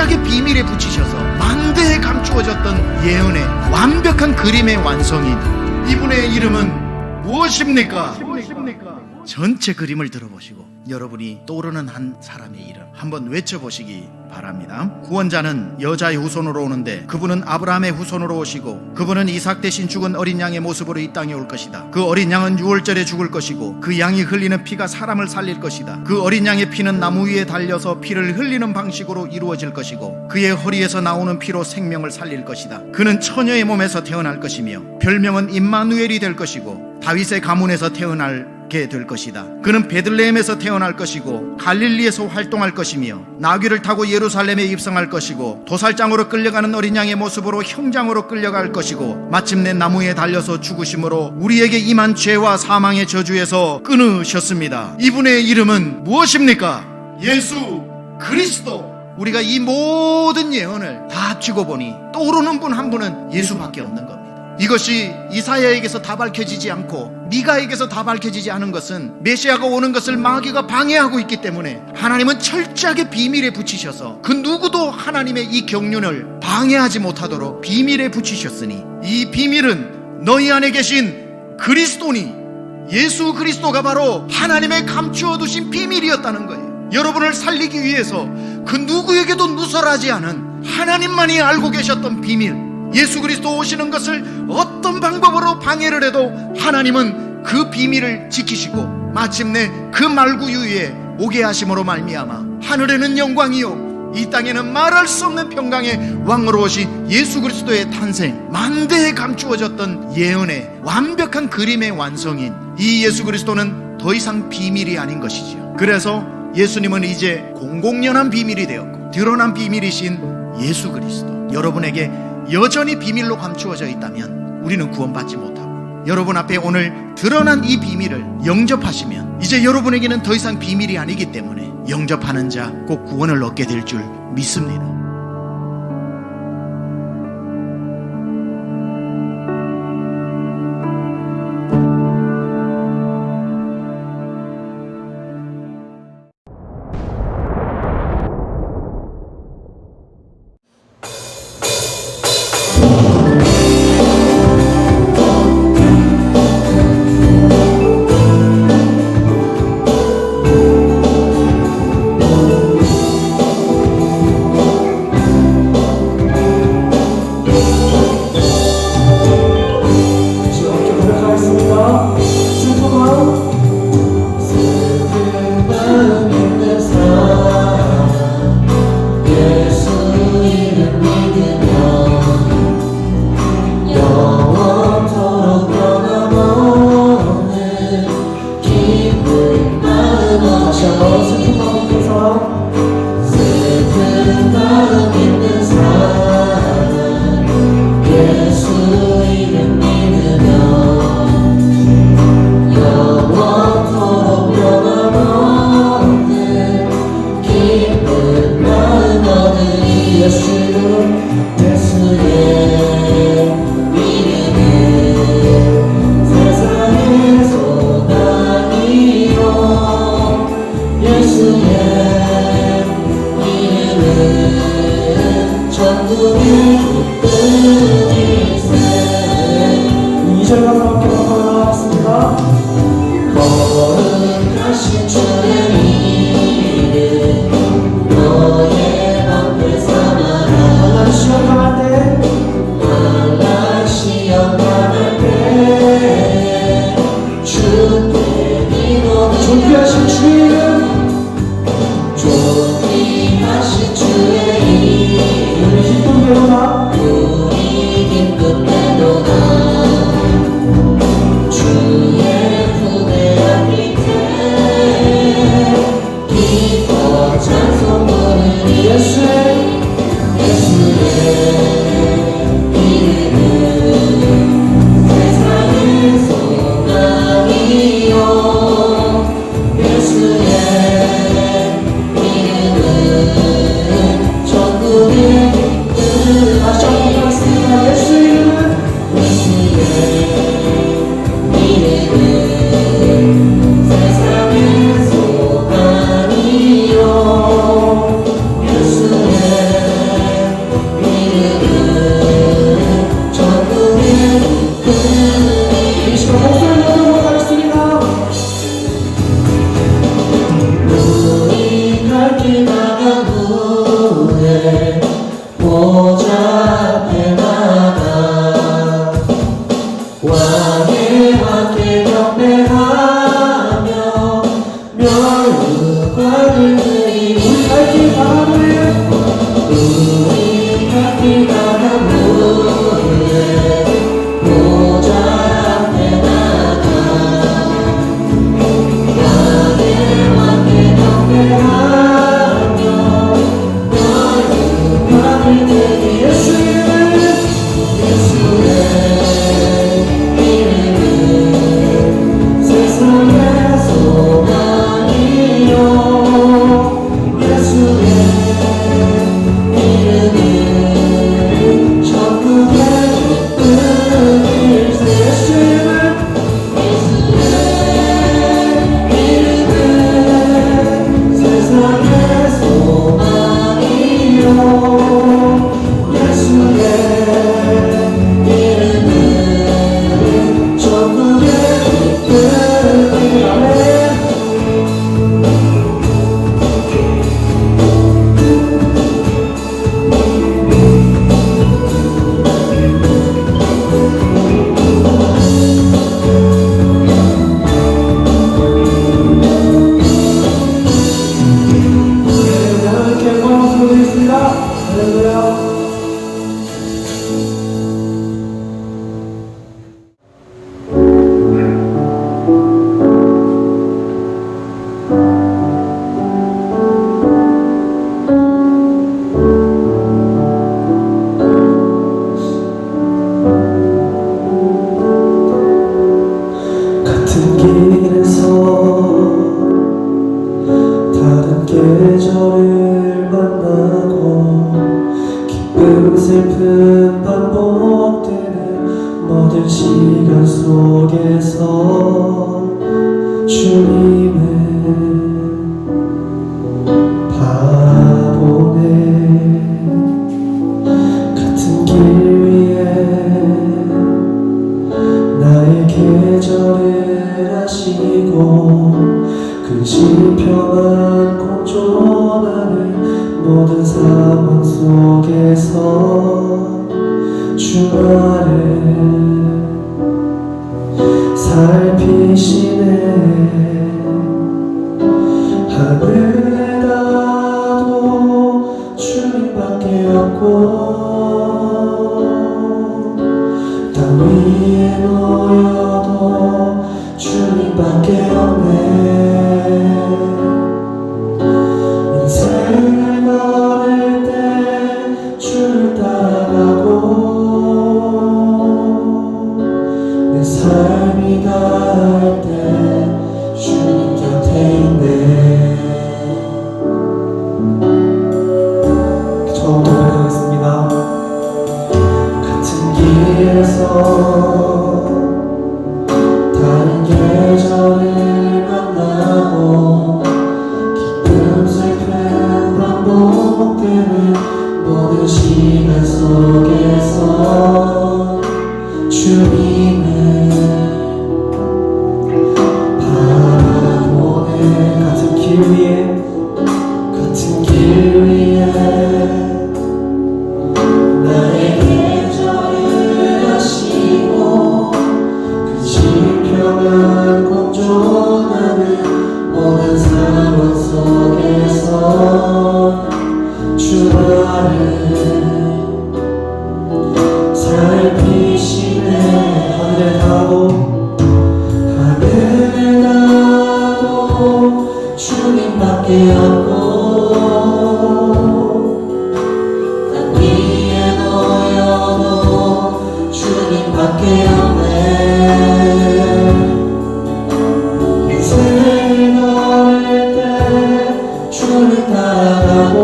철저하게 비밀에 붙이셔서 만대에 감추어졌던 예언의 완벽한 그림의 완성인 이분의 이름은 무엇입니까? 전체 그림을 들어보시고 여러분이 떠오르는 한 사람의 이름 한번 외쳐보시기 바랍니다. 구원자는 여자의 후손으로 오는데 그분은 아브라함의 후손으로 오시고 그분은 이삭 대신 죽은 어린 양의 모습으로 이 땅에 올 것이다. 그 어린 양은 유월절에 죽을 것이고 그 양이 흘리는 피가 사람을 살릴 것이다. 그 어린 양의 피는 나무 위에 달려서 피를 흘리는 방식으로 이루어질 것이고 그의 허리에서 나오는 피로 생명을 살릴 것이다. 그는 처녀의 몸에서 태어날 것이며 별명은 임마누엘이 될 것이고 다윗의 가문에서 태어나게 될 것이다. 그는 베들레헴에서 태어날 것이고 갈릴리에서 활동할 것이며 나귀를 타고 예루살렘에 입성할 것이고 도살장으로 끌려가는 어린 양의 모습으로 형장으로 끌려갈 것이고 마침내 나무에 달려서 죽으심으로 우리에게 임한 죄와 사망의 저주에서 끊으셨습니다. 이분의 이름은 무엇입니까? 예수 그리스도. 우리가 이 모든 예언을 다 합치고 보니 떠오르는 분 한 분은 예수밖에 없는 겁니다. 이것이 이사야에게서 다 밝혀지지 않고 미가에게서 다 밝혀지지 않은 것은 메시아가 오는 것을 마귀가 방해하고 있기 때문에 하나님은 철저하게 비밀에 붙이셔서 그 누구도 하나님의 이 경륜을 방해하지 못하도록 비밀에 붙이셨으니 이 비밀은 너희 안에 계신 그리스도니 예수 그리스도가 바로 하나님의 감추어 두신 비밀이었다는 거예요. 여러분을 살리기 위해서 그 누구에게도 누설하지 않은 하나님만이 알고 계셨던 비밀, 예수 그리스도 오시는 것을 어떤 방법으로 방해를 해도 하나님은 그 비밀을 지키시고 마침내 그 말구유에 오게 하심으로 말미암아 하늘에는 영광이요 이 땅에는 말할 수 없는 평강의 왕으로 오신 예수 그리스도의 탄생, 만대에 감추어졌던 예언의 완벽한 그림의 완성인 이 예수 그리스도는 더 이상 비밀이 아닌 것이지요. 그래서 예수님은 이제 공공연한 비밀이 되었고 드러난 비밀이신 예수 그리스도, 여러분에게 여전히 비밀로 감추어져 있다면 우리는 구원받지 못하고 여러분 앞에 오늘 드러난 이 비밀을 영접하시면 이제 여러분에게는 더 이상 비밀이 아니기 때문에 영접하는 자 꼭 구원을 얻게 될 줄 믿습니다. 우리 기쁨 내도다 할렐루야. 같은 길에서 다른 계절을 만나고 기쁨 슬픔 반복되는 모든 시간 속에서 주님을 바라보네. 같은 길 위에 나의 계절을 하시고 근심 평안 공존하는 모든 상황 속에서 주말을 살피시네. 하늘에 닿아도 주님밖에 없고 땅 위에 놓여도 주님밖에 없네. 인생을 걸을 때 주를 따라가고 내 삶이 다할 때 주님 곁에 있네. 처음 고백하겠습니다. 같은 길에서 다른 계절을 만나고 기쁨 슬픔 반복되는 모든 시간 속에서 주님을 바라보네. 같은 길 위에 나의 계절을 하시고 근심 평안 공존하는 모든 상황 속에서 주말을 살피시네. 하늘에 닿아도 주님밖에 없고 땅 위에 놓여도 주님밖에 없네. 인생을 걸을 때 주를 따라가고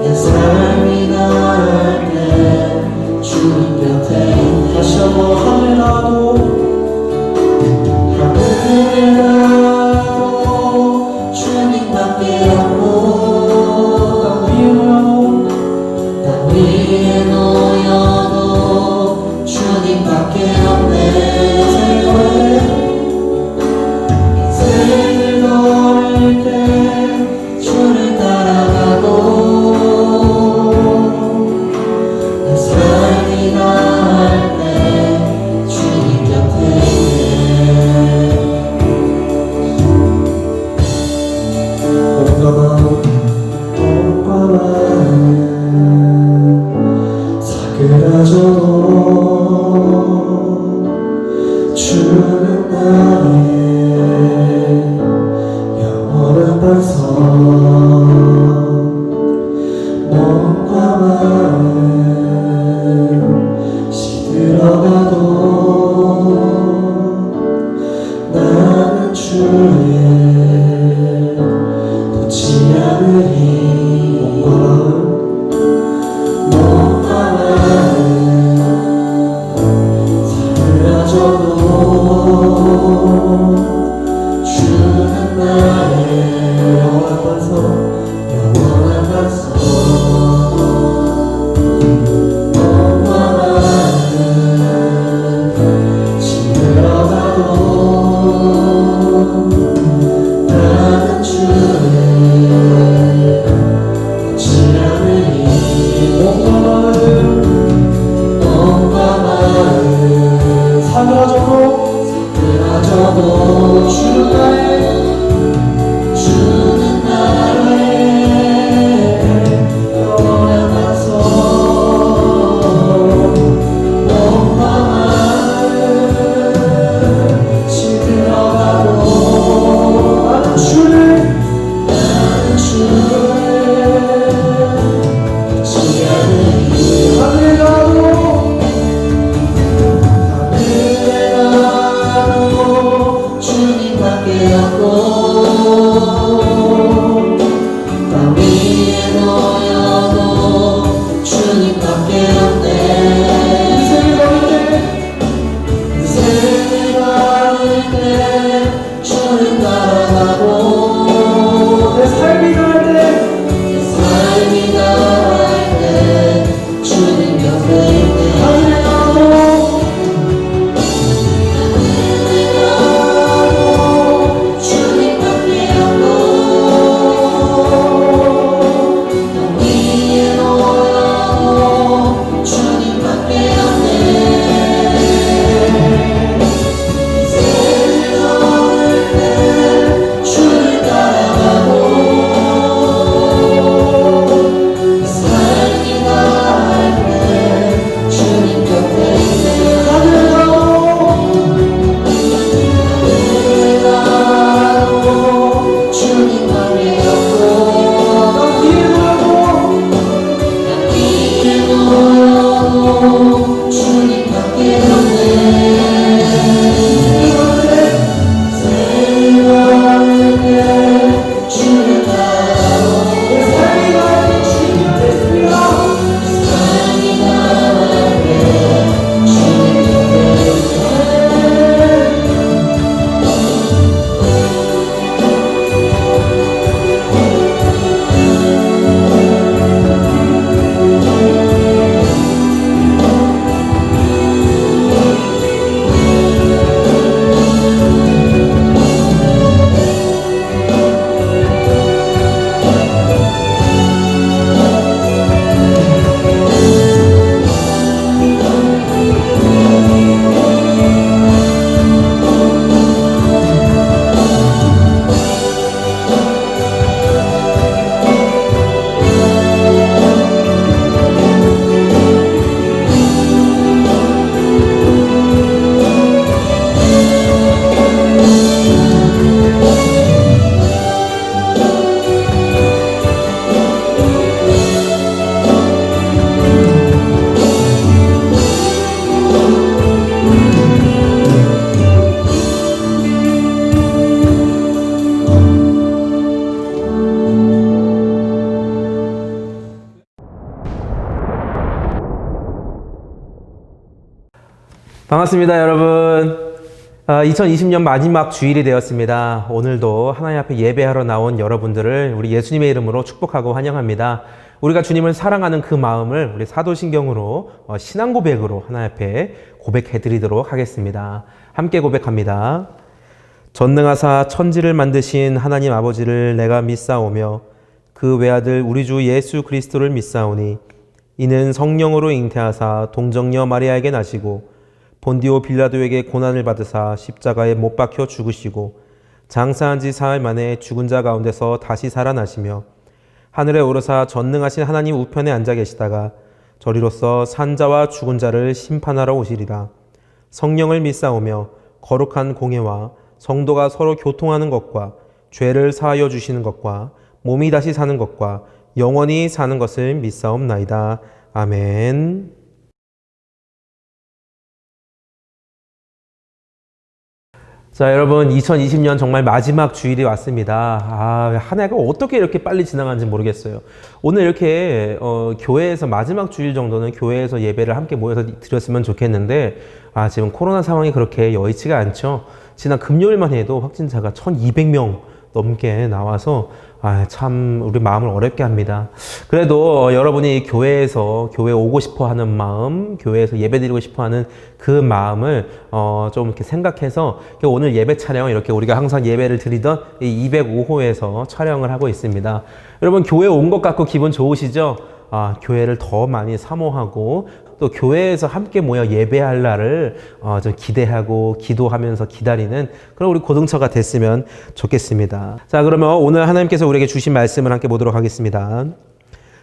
내 삶이 나을 때 주님 곁에 있네. 다시 한번 하늘에 닿아도 주님밖에 없고 땅 위에 놓여도 주님밖에 없네. 인생을 걸을 때 주를 따라가고 내 삶이 나을 때 주님 곁에 있네. 몸과 마음 사그라져도 주는 나의 영원한 반석. 몸과 마음 시들어가도 나는 주의 놓지 않으리. 몸과 마음 사그라져도 주는 나의 영원한 반석. 반갑습니다, 여러분. 2020년 마지막 주일이 되었습니다. 오늘도 하나님 앞에 예배하러 나온 여러분들을 우리 예수님의 이름으로 축복하고 환영합니다. 우리가 주님을 사랑하는 그 마음을 우리 사도신경으로 신앙 고백으로 하나님 앞에 고백해 드리도록 하겠습니다. 함께 고백합니다. 전능하사 천지를 만드신 하나님 아버지를 내가 믿사오며 그 외아들 우리 주 예수 그리스도를 믿사오니 이는 성령으로 잉태하사 동정녀 마리아에게 나시고 본디오 빌라도에게 고난을 받으사 십자가에 못 박혀 죽으시고 장사한 지 사흘 만에 죽은 자 가운데서 다시 살아나시며 하늘에 오르사 전능하신 하나님 우편에 앉아 계시다가 저리로서 산자와 죽은 자를 심판하러 오시리라. 성령을 믿사오며 거룩한 공예와 성도가 서로 교통하는 것과 죄를 사하여 주시는 것과 몸이 다시 사는 것과 영원히 사는 것을 믿사옵나이다. 아멘. 자, 여러분, 2020년 정말 마지막 주일이 왔습니다. 한 해가 어떻게 이렇게 빨리 지나가는지 모르겠어요. 오늘 이렇게 교회에서 마지막 주일 정도는 교회에서 예배를 함께 모여서 드렸으면 좋겠는데 지금 코로나 상황이 그렇게 여의치가 않죠. 지난 금요일만 해도 확진자가 1200명 넘게 나와서 참 우리 마음을 어렵게 합니다. 그래도 여러분이 교회에서 교회 오고 싶어 하는 마음, 교회에서 예배 드리고 싶어 하는 그 마음을 좀 이렇게 생각해서 오늘 예배 촬영 이렇게 우리가 항상 예배를 드리던 이 205호에서 촬영을 하고 있습니다. 여러분 교회 온 것 같고 기분 좋으시죠? 교회를 더 많이 사모하고 또 교회에서 함께 모여 예배할 날을 좀 기대하고 기도하면서 기다리는 그런 우리 고등처가 됐으면 좋겠습니다. 자, 그러면 오늘 하나님께서 우리에게 주신 말씀을 함께 보도록 하겠습니다.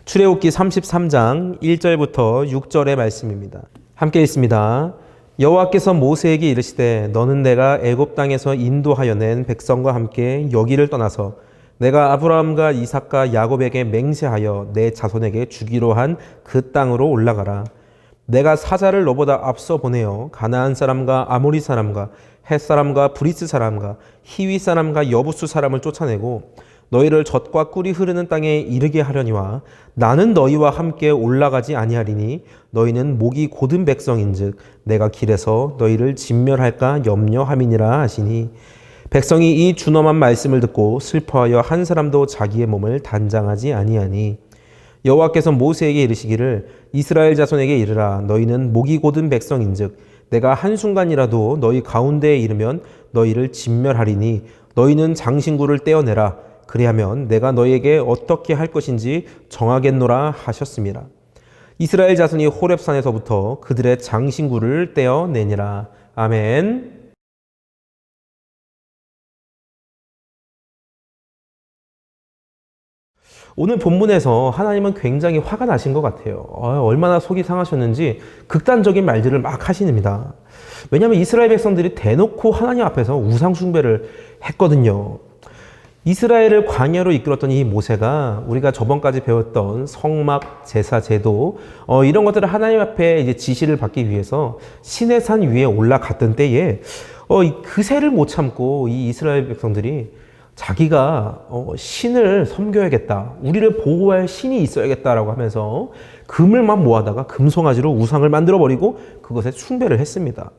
출애굽기 33장 1절부터 6절의 말씀입니다. 함께 읽습니다. 여호와께서 모세에게 이르시되 너는 내가 애굽 땅에서 인도하여 낸 백성과 함께 여기를 떠나서 내가 아브라함과 이삭과 야곱에게 맹세하여 내 자손에게 주기로 한 그 땅으로 올라가라. 내가 사자를 너보다 앞서 보내어 가나안 사람과 아모리 사람과 헷 사람과 브리스 사람과 히위 사람과 여부수 사람을 쫓아내고 너희를 젖과 꿀이 흐르는 땅에 이르게 하려니와 나는 너희와 함께 올라가지 아니하리니 너희는 목이 곧은 백성인즉 내가 길에서 너희를 진멸할까 염려함이니라 하시니 백성이 이 준엄한 말씀을 듣고 슬퍼하여 한 사람도 자기의 몸을 단장하지 아니하니 여호와께서 모세에게 이르시기를 이스라엘 자손에게 이르라. 너희는 목이 곧은 백성인즉 내가 한순간이라도 너희 가운데에 이르면 너희를 진멸하리니 너희는 장신구를 떼어내라. 그리하면 내가 너희에게 어떻게 할 것인지 정하겠노라 하셨습니다. 이스라엘 자손이 호렙산에서부터 그들의 장신구를 떼어내니라. 아멘. 오늘 본문에서 하나님은 굉장히 화가 나신 것 같아요. 얼마나 속이 상하셨는지 극단적인 말들을 막 하십니다. 왜냐하면 이스라엘 백성들이 대놓고 하나님 앞에서 우상 숭배를 했거든요. 이스라엘을 광야로 이끌었던 이 모세가 우리가 저번까지 배웠던 성막, 제사, 제도 이런 것들을 하나님 앞에 이제 지시를 받기 위해서 시내 산 위에 올라갔던 때에 그새를 못 참고 이 이스라엘 백성들이 자기가 신을 섬겨야겠다. 우리를 보호할 신이 있어야겠다라고 하면서 금을만 모아다가 금송아지로 우상을 만들어버리고 그것에 숭배를 했습니다.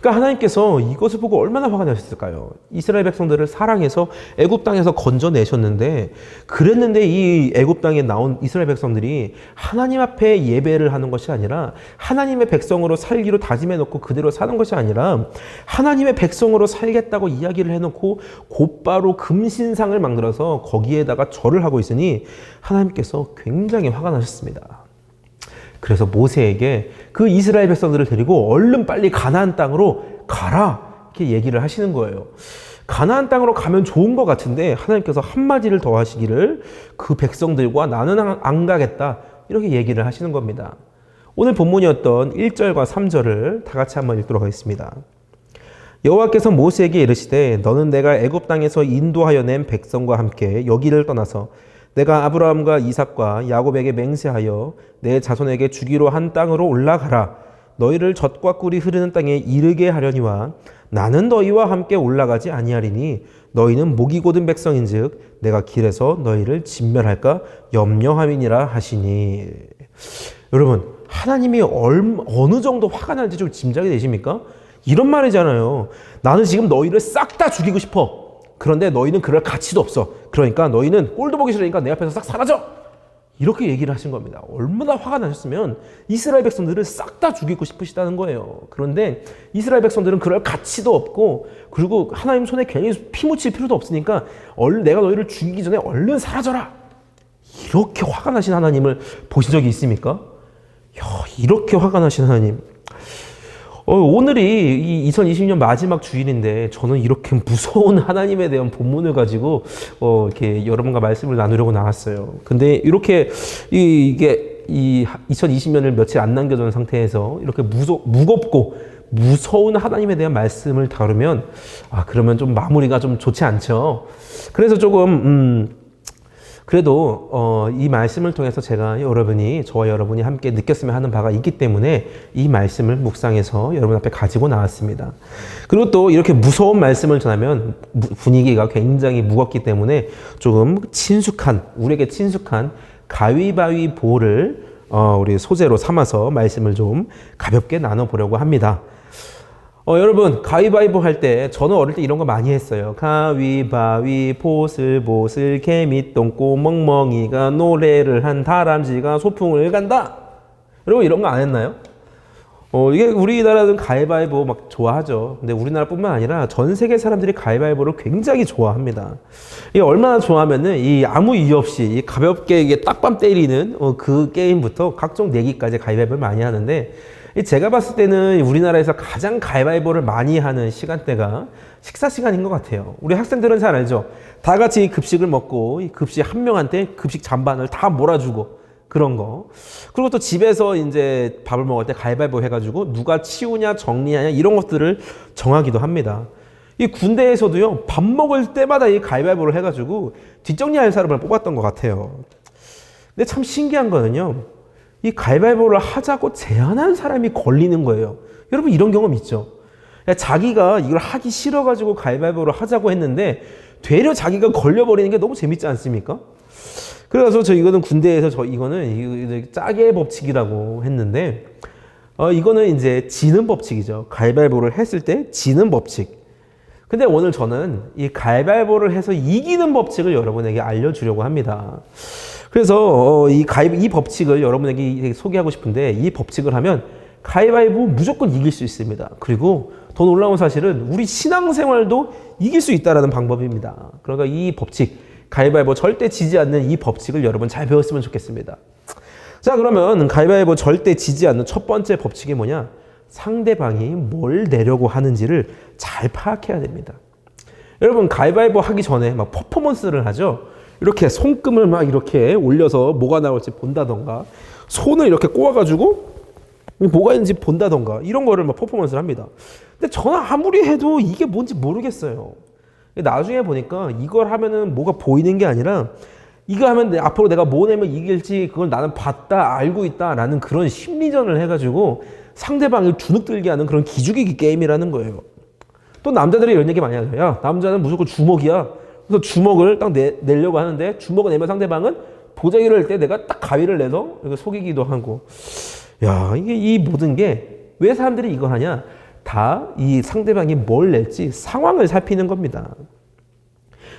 그러니까 하나님께서 이것을 보고 얼마나 화가 나셨을까요? 이스라엘 백성들을 사랑해서 애굽 땅에서 건져내셨는데 그랬는데 이 애굽 땅에 나온 이스라엘 백성들이 하나님 앞에 예배를 하는 것이 아니라 하나님의 백성으로 살기로 다짐해놓고 그대로 사는 것이 아니라 하나님의 백성으로 살겠다고 이야기를 해놓고 곧바로 금신상을 만들어서 거기에다가 절을 하고 있으니 하나님께서 굉장히 화가 나셨습니다. 그래서 모세에게 그 이스라엘 백성들을 데리고 얼른 빨리 가나안 땅으로 가라 이렇게 얘기를 하시는 거예요. 가나안 땅으로 가면 좋은 것 같은데 하나님께서 한마디를 더 하시기를 그 백성들과 나는 안 가겠다 이렇게 얘기를 하시는 겁니다. 오늘 본문이었던 1절과 3절을 다 같이 한번 읽도록 하겠습니다. 여호와께서 모세에게 이르시되 너는 내가 애굽 땅에서 인도하여 낸 백성과 함께 여기를 떠나서 내가 아브라함과 이삭과 야곱에게 맹세하여 내 자손에게 주기로 한 땅으로 올라가라. 너희를 젖과 꿀이 흐르는 땅에 이르게 하려니와 나는 너희와 함께 올라가지 아니하리니 너희는 목이 곧은 백성인즉 내가 길에서 너희를 진멸할까 염려함이니라 하시니. 여러분, 하나님이 어느 정도 화가 나는지 좀 짐작이 되십니까? 이런 말이잖아요. 나는 지금 너희를 싹 다 죽이고 싶어. 그런데 너희는 그럴 가치도 없어. 그러니까 너희는 꼴도 보기 싫으니까 내 앞에서 싹 사라져. 이렇게 얘기를 하신 겁니다. 얼마나 화가 나셨으면 이스라엘 백성들을 싹 다 죽이고 싶으시다는 거예요. 그런데 이스라엘 백성들은 그럴 가치도 없고, 그리고 하나님 손에 괜히 피 묻힐 필요도 없으니까 내가 너희를 죽이기 전에 얼른 사라져라. 이렇게 화가 나신 하나님을 보신 적이 있습니까? 이렇게 화가 나신 하나님. 오늘이 이 2020년 마지막 주일인데 저는 이렇게 무서운 하나님에 대한 본문을 가지고 이렇게 여러분과 말씀을 나누려고 나왔어요. 근데 이렇게 이게 2020년을 며칠 안 남겨둔 상태에서 이렇게 무겁고 무서운 하나님에 대한 말씀을 다루면 그러면 좀 마무리가 좀 좋지 않죠. 그래서 조금 그래도 이 말씀을 통해서 저와 여러분이 함께 느꼈으면 하는 바가 있기 때문에 이 말씀을 묵상해서 여러분 앞에 가지고 나왔습니다. 그리고 또 이렇게 무서운 말씀을 전하면 분위기가 굉장히 무겁기 때문에 조금 우리에게 친숙한 가위바위보를 우리 소재로 삼아서 말씀을 좀 가볍게 나눠보려고 합니다. 여러분, 가위바위보 할 때 저는 어릴 때 이런 거 많이 했어요. 가위바위 보슬보슬 개미똥 꼬멍멍이가 노래를 한 다람쥐가 소풍을 간다. 여러분 이런 거 안 했나요? 이게 우리나라는 가위바위보 막 좋아하죠. 근데 우리나라뿐만 아니라 전 세계 사람들이 가위바위보를 굉장히 좋아합니다. 이게 얼마나 좋아하면은 아무 이유 없이 가볍게 이게 딱밤 때리는 그 게임부터 각종 내기까지 가위바위보를 많이 하는데, 제가 봤을 때는 우리나라에서 가장 가위바위보를 많이 하는 시간대가 식사 시간인 것 같아요. 우리 학생들은 잘 알죠. 다 같이 급식을 먹고 이 급식 한 명한테 급식 잔반을 다 몰아주고 그런 거. 그리고 또 집에서 이제 밥을 먹을 때 가위바위보 해가지고 누가 치우냐 정리하냐 이런 것들을 정하기도 합니다. 이 군대에서도요, 밥 먹을 때마다 이 가위바위보를 해가지고 뒷정리할 사람을 뽑았던 것 같아요. 근데 참 신기한 거는요, 이 가위바위보를 하자고 제안한 사람이 걸리는 거예요. 여러분 이런 경험 있죠? 자기가 이걸 하기 싫어가지고 가위바위보를 하자고 했는데 되려 자기가 걸려버리는 게 너무 재밌지 않습니까? 그래서 이거는 군대에서 이거는 짜게 법칙이라고 했는데, 이거는 이제 지는 법칙이죠. 가위바위보를 했을 때 지는 법칙. 근데 오늘 저는 이 가위바위보를 해서 이기는 법칙을 여러분에게 알려주려고 합니다. 그래서 이 법칙을 여러분에게 소개하고 싶은데, 이 법칙을 하면 가위바위보 무조건 이길 수 있습니다. 그리고 더 놀라운 사실은 우리 신앙생활도 이길 수 있다는 방법입니다. 그러니까 이 법칙, 가위바위보 절대 지지 않는 이 법칙을 여러분 잘 배웠으면 좋겠습니다. 자, 그러면 가위바위보 절대 지지 않는 첫 번째 법칙이 뭐냐? 상대방이 뭘 내려고 하는지를 잘 파악해야 됩니다. 여러분 가위바위보 하기 전에 막 퍼포먼스를 하죠. 이렇게 손금을 막 이렇게 올려서 뭐가 나올지 본다던가, 손을 이렇게 꼬아가지고 뭐가 있는지 본다던가, 이런 거를 막 퍼포먼스를 합니다. 근데 저는 아무리 해도 이게 뭔지 모르겠어요. 나중에 보니까 이걸 하면은 뭐가 보이는 게 아니라, 이거 하면 앞으로 내가 뭐 내면 이길지 그걸 나는 봤다, 알고 있다라는 그런 심리전을 해가지고 상대방을 주눅들게 하는 그런 기죽이기 게임이라는 거예요. 또 남자들이 이런 얘기 많이 하죠. 야, 남자는 무조건 주먹이야. 그래서 주먹을 딱 내려고 하는데, 주먹을 내면 상대방은 보자기를 할 때 내가 딱 가위를 내서 속이기도 하고. 야, 이 모든 게 왜 사람들이 이거 하냐? 다 이 상대방이 뭘 낼지 상황을 살피는 겁니다.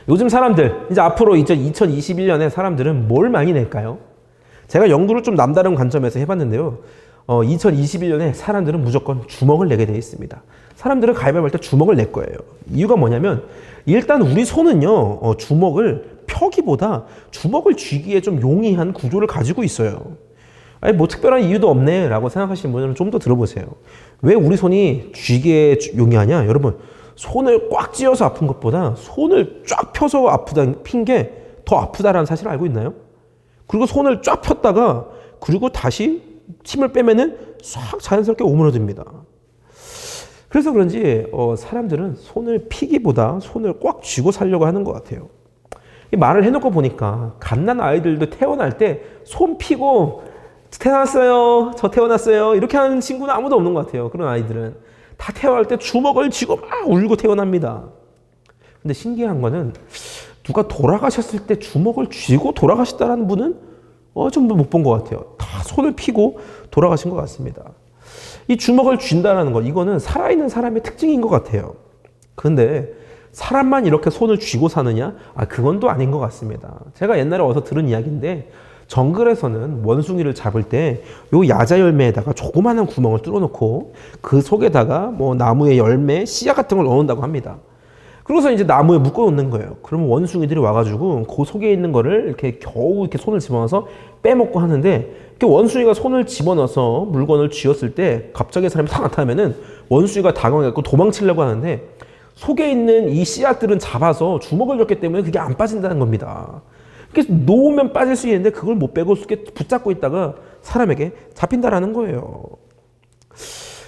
요즘 사람들, 이제 앞으로 2021년에 사람들은 뭘 많이 낼까요? 제가 연구를 좀 남다른 관점에서 해봤는데요. 2021년에 사람들은 무조건 주먹을 내게 되어 있습니다. 사람들은 가위바위보 할 때 주먹을 낼 거예요. 이유가 뭐냐면, 일단 우리 손은요, 주먹을 펴기보다 주먹을 쥐기에 좀 용이한 구조를 가지고 있어요. 아니 뭐 특별한 이유도 없네 라고 생각하시는 분들은 좀 더 들어보세요. 왜 우리 손이 쥐기에 용이하냐? 여러분, 손을 꽉 쥐어서 아픈 것보다 손을 쫙 펴서 핀 게 더 아프다라는 사실을 알고 있나요? 그리고 손을 쫙 폈다가 그리고 다시 힘을 빼면은 싹 자연스럽게 오므러집니다. 그래서 그런지 사람들은 손을 피기보다 손을 꽉 쥐고 살려고 하는 것 같아요. 이 말을 해놓고 보니까 갓난 아이들도 태어날 때 손 피고 태어났어요, 저 태어났어요 이렇게 하는 친구는 아무도 없는 것 같아요. 그런 아이들은 다 태어날 때 주먹을 쥐고 막 울고 태어납니다. 근데 신기한 거는 누가 돌아가셨을 때 주먹을 쥐고 돌아가셨다는 분은 좀 못 본 것 같아요. 다 손을 피고 돌아가신 것 같습니다. 이 주먹을 쥔다라는 것, 이거는 살아있는 사람의 특징인 것 같아요. 그런데 사람만 이렇게 손을 쥐고 사느냐? 그건 또 아닌 것 같습니다. 제가 옛날에 어디서 들은 이야기인데 정글에서는 원숭이를 잡을 때 요 야자 열매에다가 조그마한 구멍을 뚫어놓고 그 속에다가 뭐 나무의 열매, 씨앗 같은 걸 넣는다고 합니다. 그래서 이제 나무에 묶어놓는 거예요. 그러면 원숭이들이 와가지고 그 속에 있는 거를 이렇게 겨우 이렇게 손을 집어넣어서 빼먹고 하는데, 이렇게 원숭이가 손을 집어넣어서 물건을 쥐었을 때 갑자기 사람이 탁 나타나면은 원숭이가 당황해갖고 도망치려고 하는데 속에 있는 이 씨앗들은 잡아서 주먹을 줬기 때문에 그게 안 빠진다는 겁니다. 그래서 놓으면 빠질 수 있는데 그걸 못 빼고 이렇게 붙잡고 있다가 사람에게 잡힌다라는 거예요.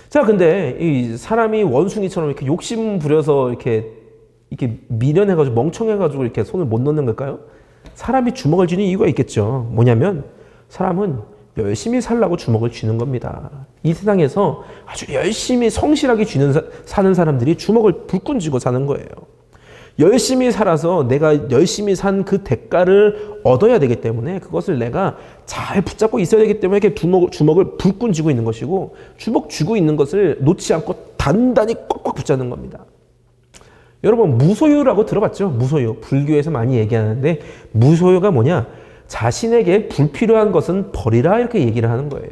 자, 근데 이 사람이 원숭이처럼 이렇게 욕심 부려서 이렇게 미련해가지고 멍청해가지고 이렇게 손을 못 넣는 걸까요? 사람이 주먹을 쥐는 이유가 있겠죠. 뭐냐면 사람은 열심히 살라고 주먹을 쥐는 겁니다. 이 세상에서 아주 열심히 성실하게 사는 사람들이 주먹을 불끈 쥐고 사는 거예요. 열심히 살아서 내가 열심히 산 그 대가를 얻어야 되기 때문에 그것을 내가 잘 붙잡고 있어야 되기 때문에 이렇게 주먹을 불끈 쥐고 있는 것이고, 주먹 쥐고 있는 것을 놓지 않고 단단히 꽉꽉 붙잡는 겁니다. 여러분, 무소유라고 들어봤죠? 무소유. 불교에서 많이 얘기하는데 무소유가 뭐냐? 자신에게 불필요한 것은 버리라, 이렇게 얘기를 하는 거예요.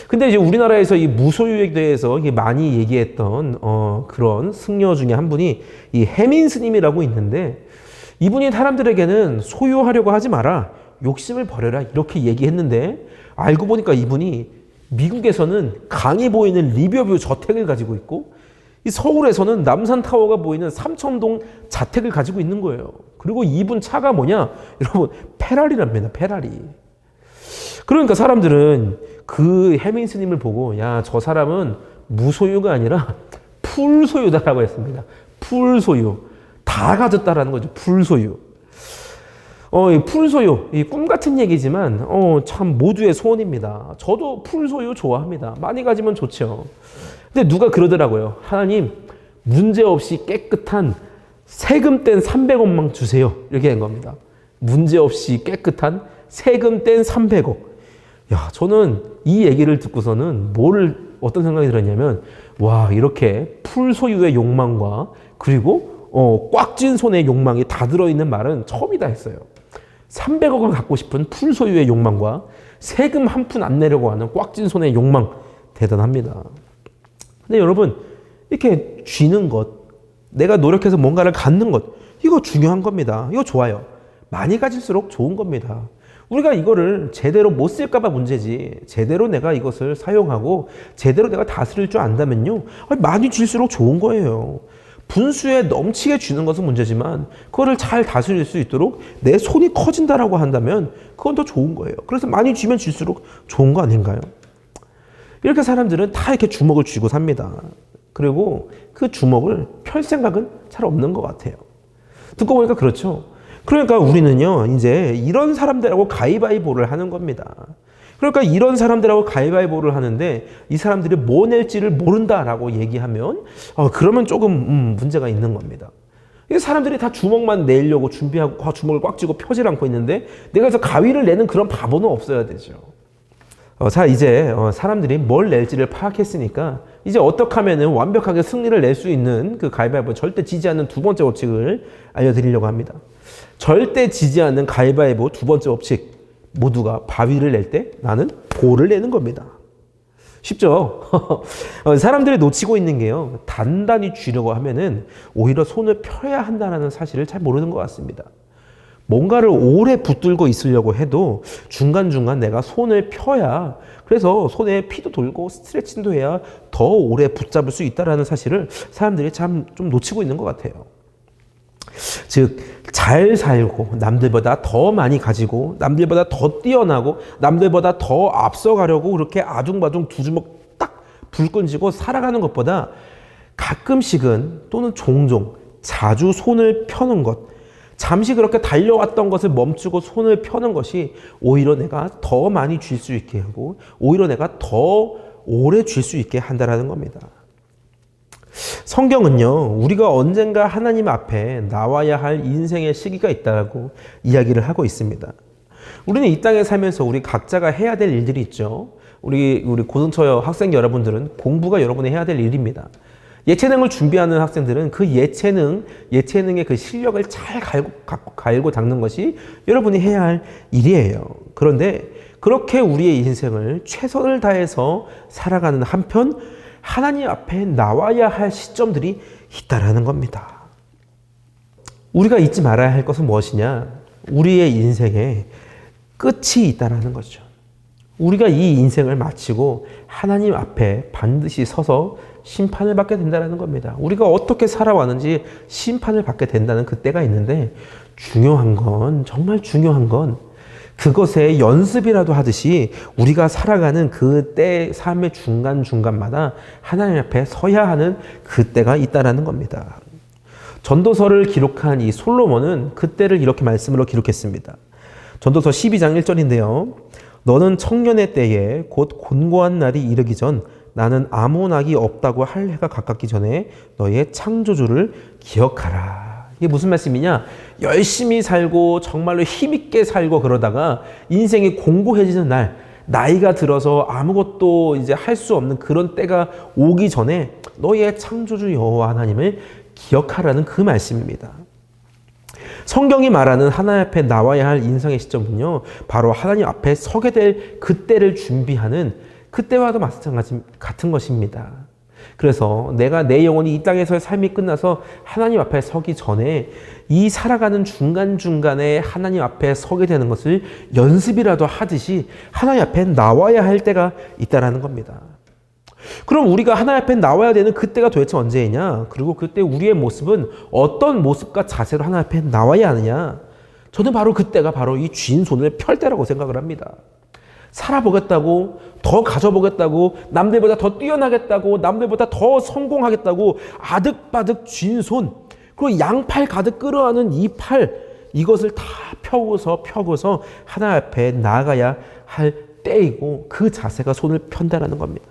근데 이제 우리나라에서 이 무소유에 대해서 많이 얘기했던 그런 승려 중에 한 분이 이 해민 스님이라고 있는데, 이분이 사람들에게는 소유하려고 하지 마라, 욕심을 버려라, 이렇게 얘기했는데 알고 보니까 이분이 미국에서는 강이 보이는 리버뷰 저택을 가지고 있고, 이 서울에서는 남산타워가 보이는 삼청동 자택을 가지고 있는 거예요. 그리고 이분 차가 뭐냐? 여러분, 페라리랍니다. 페라리. 그러니까 사람들은 그 해민 스님을 보고, 야, 저 사람은 무소유가 아니라 풀소유다라고 했습니다. 풀소유. 다 가졌다라는 거죠. 풀소유. 이 풀소유, 이 꿈 같은 얘기지만 참 모두의 소원입니다. 저도 풀소유 좋아합니다. 많이 가지면 좋죠. 근데 누가 그러더라고요. 하나님, 문제없이 깨끗한 세금 뗀 300억만 주세요. 이렇게 한 겁니다. 문제없이 깨끗한 세금 뗀 300억. 야, 저는 이 얘기를 듣고서는 어떤 생각이 들었냐면, 와, 이렇게 풀소유의 욕망과 그리고 꽉 쥔 손의 욕망이 다 들어있는 말은 처음이다 했어요. 300억을 갖고 싶은 풀소유의 욕망과 세금 한 푼 안 내려고 하는 꽉 쥔 손의 욕망, 대단합니다. 근데 여러분, 이렇게 쥐는 것, 내가 노력해서 뭔가를 갖는 것, 이거 중요한 겁니다. 이거 좋아요. 많이 가질수록 좋은 겁니다. 우리가 이거를 제대로 못 쓸까 봐 문제지, 제대로 내가 이것을 사용하고 제대로 내가 다스릴 줄 안다면요, 많이 쥘수록 좋은 거예요. 분수에 넘치게 쥐는 것은 문제지만 그거를 잘 다스릴 수 있도록 내 손이 커진다라고 한다면 그건 더 좋은 거예요. 그래서 많이 쥐면 쥘수록 좋은 거 아닌가요? 이렇게 사람들은 다 이렇게 주먹을 쥐고 삽니다. 그리고 그 주먹을 펼 생각은 잘 없는 것 같아요. 듣고 보니까 그렇죠. 그러니까 우리는요, 이제 이런 사람들하고 가위바위보를 하는 겁니다. 그러니까 이런 사람들하고 가위바위보를 하는데 이 사람들이 뭐 낼지를 모른다라고 얘기하면 그러면 조금 문제가 있는 겁니다. 이 사람들이 다 주먹만 내려고 준비하고 주먹을 꽉 쥐고 펴질 않고 있는데 내가 그래서 가위를 내는 그런 바보는 없어야 되죠. 자, 이제 사람들이 뭘 낼지를 파악했으니까 이제 어떻게 하면 완벽하게 승리를 낼 수 있는 그 가위바위보, 절대 지지 않는 두 번째 법칙을 알려드리려고 합니다. 절대 지지 않는 가위바위보 두 번째 법칙. 모두가 바위를 낼 때 나는 돌을 내는 겁니다. 쉽죠? 사람들이 놓치고 있는 게요, 단단히 쥐려고 하면은 오히려 손을 펴야 한다는 사실을 잘 모르는 것 같습니다. 뭔가를 오래 붙들고 있으려고 해도 중간중간 내가 손을 펴야, 그래서 손에 피도 돌고 스트레칭도 해야 더 오래 붙잡을 수 있다는 사실을 사람들이 참 좀 놓치고 있는 것 같아요. 즉, 잘 살고 남들보다 더 많이 가지고 남들보다 더 뛰어나고 남들보다 더 앞서가려고 그렇게 아둥바둥 두 주먹 딱 불끈 쥐고 살아가는 것보다 가끔씩은 또는 종종 자주 손을 펴는 것, 잠시 그렇게 달려왔던 것을 멈추고 손을 펴는 것이 오히려 내가 더 많이 쥘 수 있게 하고 오히려 내가 더 오래 쥘 수 있게 한다는 겁니다. 성경은요, 우리가 언젠가 하나님 앞에 나와야 할 인생의 시기가 있다고 이야기를 하고 있습니다. 우리는 이 땅에 살면서 우리 각자가 해야 될 일들이 있죠. 우리 고등처 학생 여러분들은 공부가 여러분이 해야 될 일입니다. 예체능을 준비하는 학생들은 그 예체능의 그 실력을 잘 갈고 닦는 것이 여러분이 해야 할 일이에요. 그런데 그렇게 우리의 인생을 최선을 다해서 살아가는 한편 하나님 앞에 나와야 할 시점들이 있다라는 겁니다. 우리가 잊지 말아야 할 것은 무엇이냐? 우리의 인생에 끝이 있다라는 거죠. 우리가 이 인생을 마치고 하나님 앞에 반드시 서서 심판을 받게 된다는 겁니다. 우리가 어떻게 살아왔는지 심판을 받게 된다는 그때가 있는데 중요한 건 정말 중요한 건 그것에 연습이라도 하듯이 우리가 살아가는 그때 삶의 중간중간마다 하나님 앞에 서야 하는 그때가 있다는 겁니다. 전도서를 기록한 이 솔로몬은 그때를 이렇게 말씀으로 기록했습니다. 전도서 12장 1절인데요. 너는 청년의 때에 곧 곤고한 날이 이르기 전 나는 아무 낙이 없다고 할 해가 가깝기 전에 너의 창조주를 기억하라. 이게 무슨 말씀이냐? 열심히 살고 정말로 힘있게 살고 그러다가 인생이 공고해지는 날, 나이가 들어서 아무것도 이제 할 수 없는 그런 때가 오기 전에 너의 창조주 여호와 하나님을 기억하라는 그 말씀입니다. 성경이 말하는 하나님 앞에 나와야 할 인생의 시점은요, 바로 하나님 앞에 서게 될 그때를 준비하는 그때와도 마찬가지 같은 것입니다. 그래서 내가 내 영혼이 이 땅에서의 삶이 끝나서 하나님 앞에 서기 전에 이 살아가는 중간중간에 하나님 앞에 서게 되는 것을 연습이라도 하듯이 하나님 앞에 나와야 할 때가 있다는 겁니다. 그럼 우리가 하나님 앞에 나와야 되는 그때가 도대체 언제이냐? 그리고 그때 우리의 모습은 어떤 모습과 자세로 하나님 앞에 나와야 하느냐? 저는 바로 그때가 바로 이 쥔 손을 펼 때라고 생각을 합니다. 살아보겠다고, 더 가져보겠다고, 남들보다 더 뛰어나겠다고, 남들보다 더 성공하겠다고 아득바득 쥔 손, 그리고 양팔 가득 끌어안은 이 팔, 이것을 다 펴고서 하나님 앞에 나아가야 할 때이고 그 자세가 손을 편다라는 겁니다.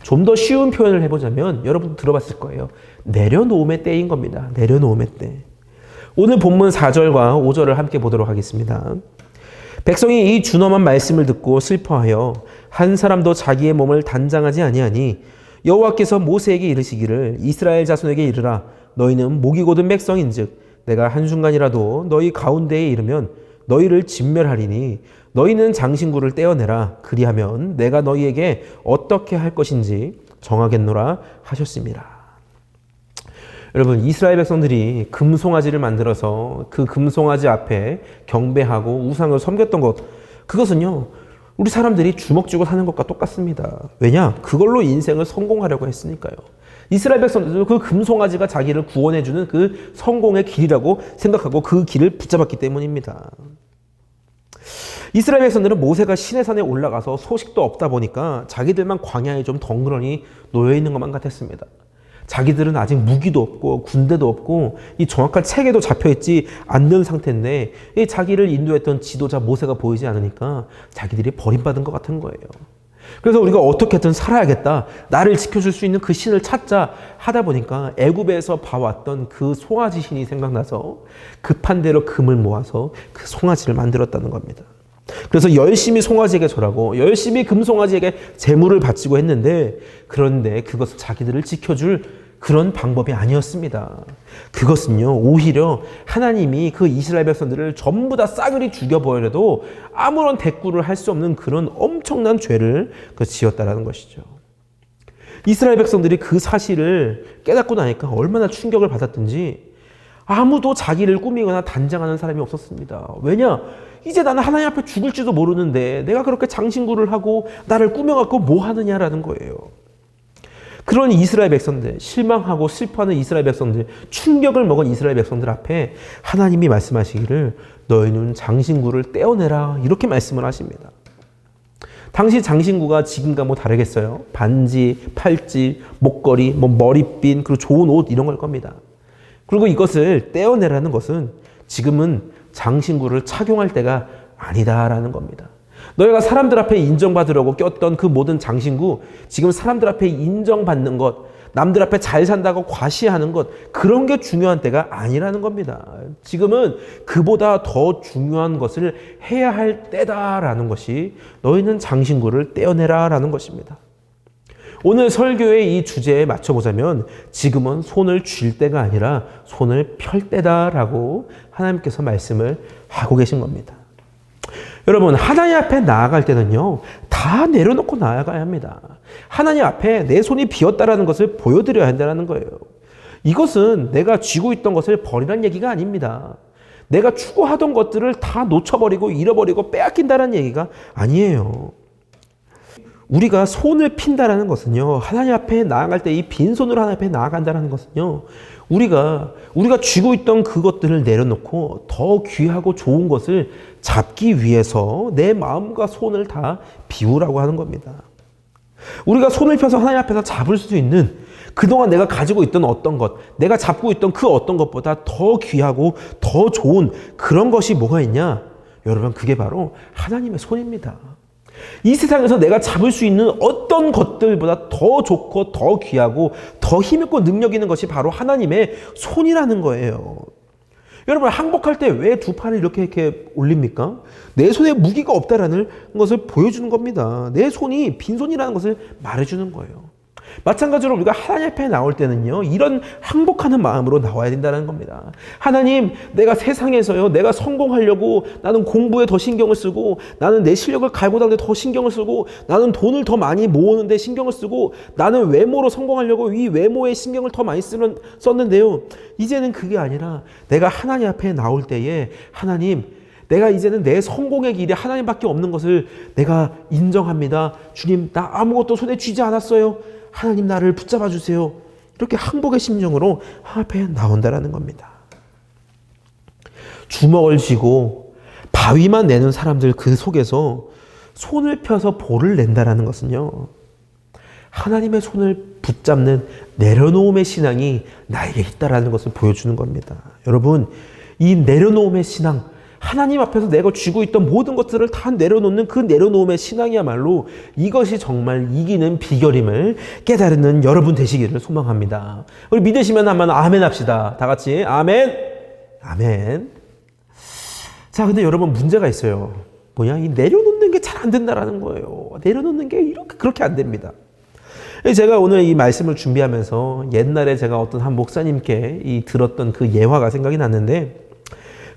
좀 더 쉬운 표현을 해보자면 여러분 들어봤을 거예요. 내려놓음의 때인 겁니다. 내려놓음의 때. 오늘 본문 4절과 5절을 함께 보도록 하겠습니다. 백성이 이 준엄한 말씀을 듣고 슬퍼하여 한 사람도 자기의 몸을 단장하지 아니하니 여호와께서 모세에게 이르시기를 이스라엘 자손에게 이르라 너희는 목이 곧은 백성인즉 내가 한순간이라도 너희 가운데에 이르면 너희를 진멸하리니 너희는 장신구를 떼어내라 그리하면 내가 너희에게 어떻게 할 것인지 정하겠노라 하셨습니다. 여러분, 이스라엘 백성들이 금송아지를 만들어서 그 금송아지 앞에 경배하고 우상을 섬겼던 것, 그것은요 우리 사람들이 주먹 쥐고 사는 것과 똑같습니다. 왜냐? 그걸로 인생을 성공하려고 했으니까요. 이스라엘 백성들도 그 금송아지가 자기를 구원해주는 그 성공의 길이라고 생각하고 그 길을 붙잡았기 때문입니다. 이스라엘 백성들은 모세가 시내산에 올라가서 소식도 없다 보니까 자기들만 광야에 좀 덩그러니 놓여있는 것만 같았습니다. 자기들은 아직 무기도 없고 군대도 없고 이 정확한 체계도 잡혀있지 않는 상태인데 이 자기를 인도했던 지도자 모세가 보이지 않으니까 자기들이 버림받은 것 같은 거예요. 그래서 우리가 어떻게든 살아야겠다, 나를 지켜줄 수 있는 그 신을 찾자 하다 보니까 애굽에서 봐왔던 그 송아지 신이 생각나서 급한 대로 금을 모아서 그 송아지를 만들었다는 겁니다. 그래서 열심히 송아지에게 절하고 열심히 금송아지에게 제물을 바치고 했는데, 그런데 그것은 자기들을 지켜줄 그런 방법이 아니었습니다. 그것은요 오히려 하나님이 그 이스라엘 백성들을 전부 다 싸그리 죽여버려도 아무런 대꾸를 할 수 없는 그런 엄청난 죄를 지었다라는 것이죠. 이스라엘 백성들이 그 사실을 깨닫고 나니까 얼마나 충격을 받았든지 아무도 자기를 꾸미거나 단장하는 사람이 없었습니다. 왜냐? 이제 나는 하나님 앞에 죽을지도 모르는데 내가 그렇게 장신구를 하고 나를 꾸며갖고 뭐 하느냐라는 거예요. 그런 이스라엘 백성들, 실망하고 슬퍼하는 이스라엘 백성들, 충격을 먹은 이스라엘 백성들 앞에 하나님이 말씀하시기를 너희는 장신구를 떼어내라 이렇게 말씀을 하십니다. 당시 장신구가 지금과 뭐 다르겠어요? 반지, 팔찌, 목걸이, 뭐 머리핀, 그리고 좋은 옷 이런 걸 겁니다. 그리고 이것을 떼어내라는 것은 지금은 장신구를 착용할 때가 아니다라는 겁니다. 너희가 사람들 앞에 인정받으려고 꼈던 그 모든 장신구, 지금 사람들 앞에 인정받는 것, 남들 앞에 잘 산다고 과시하는 것, 그런 게 중요한 때가 아니라는 겁니다. 지금은 그보다 더 중요한 것을 해야 할 때다라는 것이 너희는 장신구를 떼어내라라는 것입니다. 오늘 설교의 이 주제에 맞춰보자면 지금은 손을 쥘 때가 아니라 손을 펼 때다라고 하나님께서 말씀을 하고 계신 겁니다. 여러분, 하나님 앞에 나아갈 때는요, 다 내려놓고 나아가야 합니다. 하나님 앞에 내 손이 비었다라는 것을 보여드려야 한다는 거예요. 이것은 내가 쥐고 있던 것을 버리라는 얘기가 아닙니다. 내가 추구하던 것들을 다 놓쳐버리고 잃어버리고 빼앗긴다는 얘기가 아니에요. 우리가 손을 핀다라는 것은요, 하나님 앞에 나아갈 때 이 빈손으로 하나님 앞에 나아간다는 것은요, 우리가 쥐고 있던 그것들을 내려놓고 더 귀하고 좋은 것을 잡기 위해서 내 마음과 손을 다 비우라고 하는 겁니다. 우리가 손을 펴서 하나님 앞에서 잡을 수 있는 그동안 내가 가지고 있던 어떤 것, 내가 잡고 있던 그 어떤 것보다 더 귀하고 더 좋은 그런 것이 뭐가 있냐? 여러분, 그게 바로 하나님의 손입니다. 이 세상에서 내가 잡을 수 있는 어떤 것들보다 더 좋고 더 귀하고 더 힘있고 능력 있는 것이 바로 하나님의 손이라는 거예요. 여러분, 항복할 때 왜 두 팔을 이렇게 올립니까? 내 손에 무기가 없다라는 것을 보여주는 겁니다. 내 손이 빈손이라는 것을 말해주는 거예요. 마찬가지로 우리가 하나님 앞에 나올 때는요, 이런 항복하는 마음으로 나와야 된다는 겁니다. 하나님, 내가 세상에서요, 내가 성공하려고 나는 공부에 더 신경을 쓰고, 나는 내 실력을 갈고 닦는 데 더 신경을 쓰고, 나는 돈을 더 많이 모으는데 신경을 쓰고, 나는 외모로 성공하려고 이 외모에 신경을 더 많이 썼는데요. 이제는 그게 아니라 내가 하나님 앞에 나올 때에 하나님, 내가 이제는 내 성공의 길이 하나님밖에 없는 것을 내가 인정합니다. 주님, 나 아무것도 손에 쥐지 않았어요. 하나님, 나를 붙잡아 주세요. 이렇게 항복의 심정으로 앞에 나온다라는 겁니다. 주먹을 쥐고 바위만 내는 사람들 그 속에서 손을 펴서 볼을 낸다라는 것은요, 하나님의 손을 붙잡는 내려놓음의 신앙이 나에게 있다라는 것을 보여주는 겁니다. 여러분, 이 내려놓음의 신앙, 하나님 앞에서 내가 쥐고 있던 모든 것들을 다 내려놓는 그 내려놓음의 신앙이야말로 이것이 정말 이기는 비결임을 깨달는 여러분 되시기를 소망합니다. 우리 믿으시면 한번 아멘 합시다. 다 같이 아멘. 아멘. 자, 근데 여러분, 문제가 있어요. 뭐냐? 이 내려놓는 게 잘 안 된다라는 거예요. 내려놓는 게 그렇게 안 됩니다. 제가 오늘 이 말씀을 준비하면서 옛날에 제가 어떤 한 목사님께 들었던 그 예화가 생각이 났는데,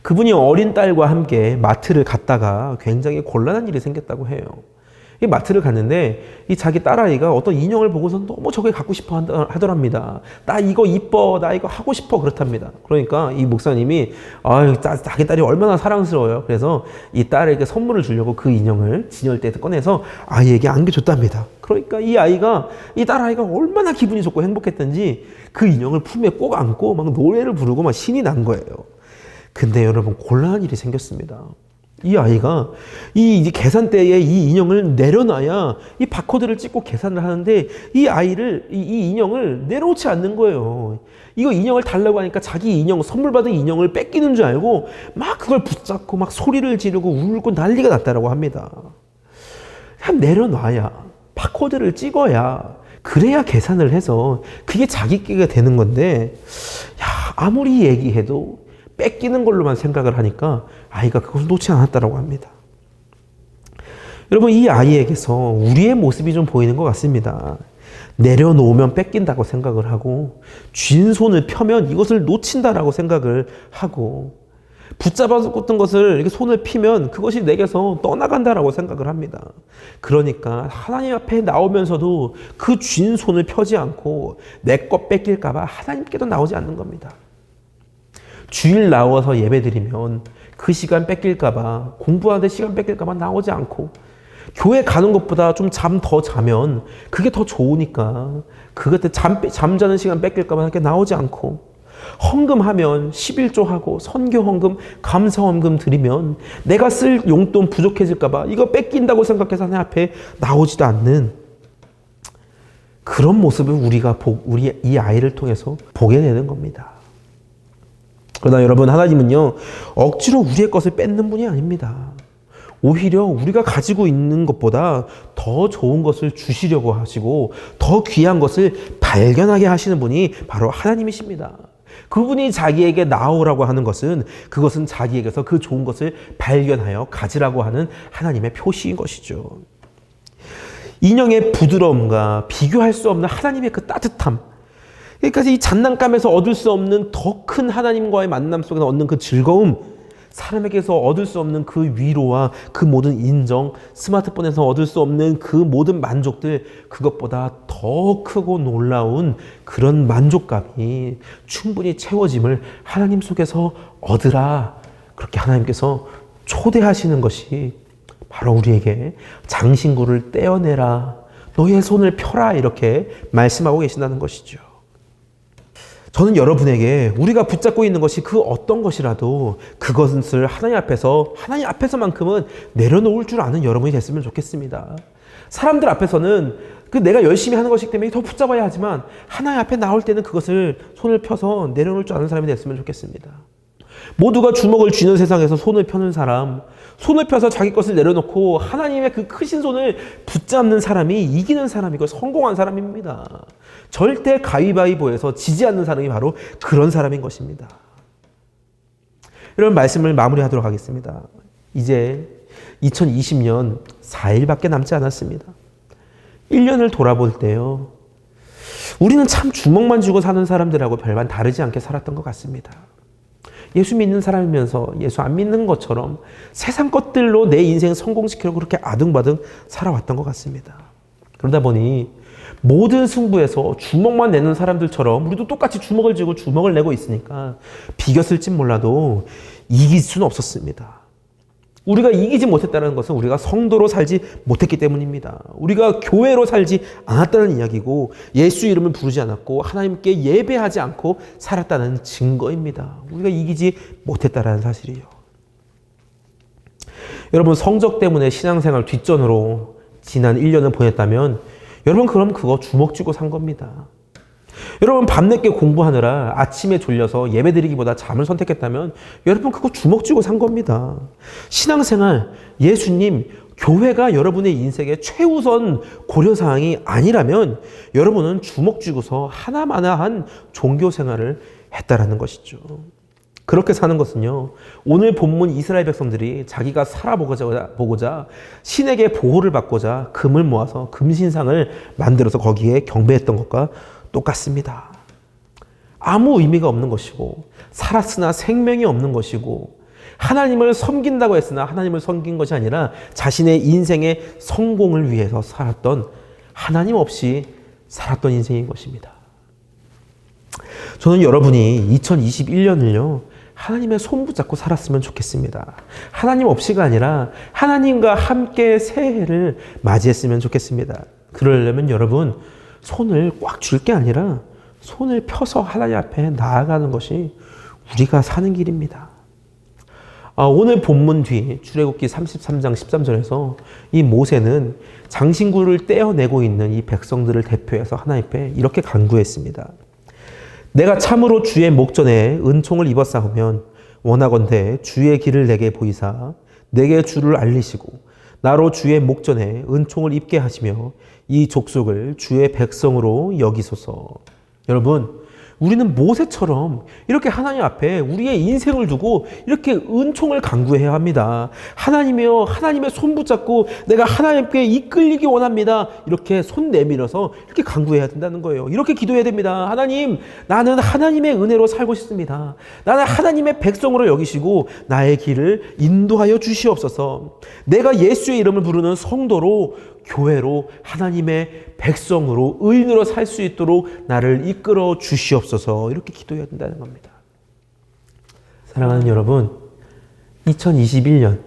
그분이 어린 딸과 함께 마트를 갔다가 굉장히 곤란한 일이 생겼다고 해요. 이 마트를 갔는데 이 자기 딸아이가 어떤 인형을 보고서 너무 저걸 갖고 싶어 하더랍니다. 나 이거 이뻐, 나 이거 하고 싶어, 그렇답니다. 그러니까 이 목사님이 자기 딸이 얼마나 사랑스러워요. 그래서 이 딸에게 선물을 주려고 그 인형을 진열대에서 꺼내서 아이에게 안겨줬답니다. 그러니까 이 딸아이가 얼마나 기분이 좋고 행복했던지 그 인형을 품에 꼭 안고 막 노래를 부르고 막 신이 난 거예요. 근데 여러분, 곤란한 일이 생겼습니다. 이 아이가 이 계산대에 이 인형을 내려놔야 이 바코드를 찍고 계산을 하는데 이 인형을 내려놓지 않는 거예요. 이거 인형을 달라고 하니까 자기 인형, 선물 받은 인형을 뺏기는 줄 알고 막 그걸 붙잡고 막 소리를 지르고 울고 난리가 났다라고 합니다. 그냥 내려놔야, 바코드를 찍어야, 그래야 계산을 해서 그게 자기 끼가 되는 건데, 아무리 얘기해도 뺏기는 걸로만 생각을 하니까 아이가 그것을 놓지 않았다고 합니다. 여러분, 이 아이에게서 우리의 모습이 좀 보이는 것 같습니다. 내려놓으면 뺏긴다고 생각을 하고, 쥔 손을 펴면 이것을 놓친다라고 생각을 하고, 붙잡았던 것을 이렇게 손을 피면 그것이 내게서 떠나간다라고 생각을 합니다. 그러니까 하나님 앞에 나오면서도 그 쥔 손을 펴지 않고 내 것 뺏길까봐 하나님께도 나오지 않는 겁니다. 주일 나와서 예배드리면 그 시간 뺏길까봐, 공부하는데 시간 뺏길까봐 나오지 않고, 교회 가는 것보다 좀 잠 더 자면 그게 더 좋으니까 그것때 잠자는 시간 뺏길까봐 이렇게 나오지 않고, 헌금하면 11조하고 선교 헌금, 감사 헌금 드리면 내가 쓸 용돈 부족해질까봐 이거 뺏긴다고 생각해서 하나님 앞에 나오지도 않는 그런 모습을 우리 이 아이를 통해서 보게 되는 겁니다. 그러나 여러분, 하나님은요, 억지로 우리의 것을 뺏는 분이 아닙니다. 오히려 우리가 가지고 있는 것보다 더 좋은 것을 주시려고 하시고 더 귀한 것을 발견하게 하시는 분이 바로 하나님이십니다. 그분이 자기에게 나오라고 하는 것은 그것은 자기에게서 그 좋은 것을 발견하여 가지라고 하는 하나님의 표시인 것이죠. 인형의 부드러움과 비교할 수 없는 하나님의 그 따뜻함, 그러니까 이 장난감에서 얻을 수 없는 더 큰 하나님과의 만남 속에서 얻는 그 즐거움, 사람에게서 얻을 수 없는 그 위로와 그 모든 인정, 스마트폰에서 얻을 수 없는 그 모든 만족들, 그것보다 더 크고 놀라운 그런 만족감이 충분히 채워짐을 하나님 속에서 얻으라, 그렇게 하나님께서 초대하시는 것이 바로 우리에게 장신구를 떼어내라, 너의 손을 펴라, 이렇게 말씀하고 계신다는 것이죠. 저는 여러분에게 우리가 붙잡고 있는 것이 그 어떤 것이라도 그것을 하나님 앞에서만큼은 내려놓을 줄 아는 여러분이 됐으면 좋겠습니다. 사람들 앞에서는 그 내가 열심히 하는 것이기 때문에 더 붙잡아야 하지만 하나님 앞에 나올 때는 그것을 손을 펴서 내려놓을 줄 아는 사람이 됐으면 좋겠습니다. 모두가 주먹을 쥐는 세상에서 손을 펴는 사람, 손을 펴서 자기 것을 내려놓고 하나님의 그 크신 손을 붙잡는 사람이 이기는 사람이고 성공한 사람입니다. 절대 가위바위보에서 지지 않는 사람이 바로 그런 사람인 것입니다. 이런 말씀을 마무리하도록 하겠습니다. 이제 2020년 4일밖에 남지 않았습니다. 1년을 돌아볼 때요, 우리는 참 주먹만 쥐고 사는 사람들하고 별반 다르지 않게 살았던 것 같습니다. 예수 믿는 사람이면서 예수 안 믿는 것처럼 세상 것들로 내 인생 성공시키려고 그렇게 아등바등 살아왔던 것 같습니다. 그러다 보니 모든 승부에서 주먹만 내는 사람들처럼 우리도 똑같이 주먹을 쥐고 주먹을 내고 있으니까 비겼을진 몰라도 이길 수는 없었습니다. 우리가 이기지 못했다는 것은 우리가 성도로 살지 못했기 때문입니다. 우리가 교회로 살지 않았다는 이야기고 예수 이름을 부르지 않았고 하나님께 예배하지 않고 살았다는 증거입니다. 우리가 이기지 못했다는 사실이요. 여러분, 성적 때문에 신앙생활 뒷전으로 지난 1년을 보냈다면 여러분 그럼 그거 주먹 쥐고 산 겁니다. 여러분 밤늦게 공부하느라 아침에 졸려서 예배드리기보다 잠을 선택했다면 여러분 그거 주먹 쥐고 산 겁니다. 신앙생활, 예수님, 교회가 여러분의 인생의 최우선 고려사항이 아니라면 여러분은 주먹 쥐고서 하나마나한 종교생활을 했다라는 것이죠. 그렇게 사는 것은요, 오늘 본문 이스라엘 백성들이 자기가 살아보고자 신에게 보호를 받고자 금을 모아서 금신상을 만들어서 거기에 경배했던 것과 똑같습니다. 아무 의미가 없는 것이고 살았으나 생명이 없는 것이고 하나님을 섬긴다고 했으나 하나님을 섬긴 것이 아니라 자신의 인생의 성공을 위해서 살았던, 하나님 없이 살았던 인생인 것입니다. 저는 여러분이 2021년을요 하나님의 손 붙잡고 살았으면 좋겠습니다. 하나님 없이가 아니라 하나님과 함께 새해를 맞이했으면 좋겠습니다. 그러려면 여러분 손을 꽉 줄 게 아니라 손을 펴서 하나님 앞에 나아가는 것이 우리가 사는 길입니다. 오늘 본문 뒤 출애굽기 33장 13절에서 이 모세는 장신구를 떼어내고 있는 이 백성들을 대표해서 하나님 앞에 이렇게 간구했습니다. 내가 참으로 주의 목전에 은총을 입었사오면 원하건대 주의 길을 내게 보이사 내게 주를 알리시고 나로 주의 목전에 은총을 입게 하시며 이 족속을 주의 백성으로 여기소서. 여러분, 우리는 모세처럼 이렇게 하나님 앞에 우리의 인생을 두고 이렇게 은총을 간구해야 합니다. 하나님이여, 하나님의 손 붙잡고 내가 하나님께 이끌리기 원합니다. 이렇게 손 내밀어서 이렇게 간구해야 된다는 거예요. 이렇게 기도해야 됩니다. 하나님, 나는 하나님의 은혜로 살고 싶습니다. 나는 하나님의 백성으로 여기시고 나의 길을 인도하여 주시옵소서. 내가 예수의 이름을 부르는 성도로, 교회로, 하나님의 백성으로, 의인으로 살 수 있도록 나를 이끌어 주시옵소서. 이렇게 기도해야 된다는 겁니다. 사랑하는 여러분, 2021년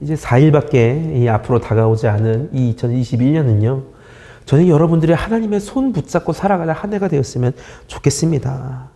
이제 4일밖에 앞으로 다가오지 않은 이 2021년은요 저는 여러분들이 하나님의 손 붙잡고 살아가는 한 해가 되었으면 좋겠습니다.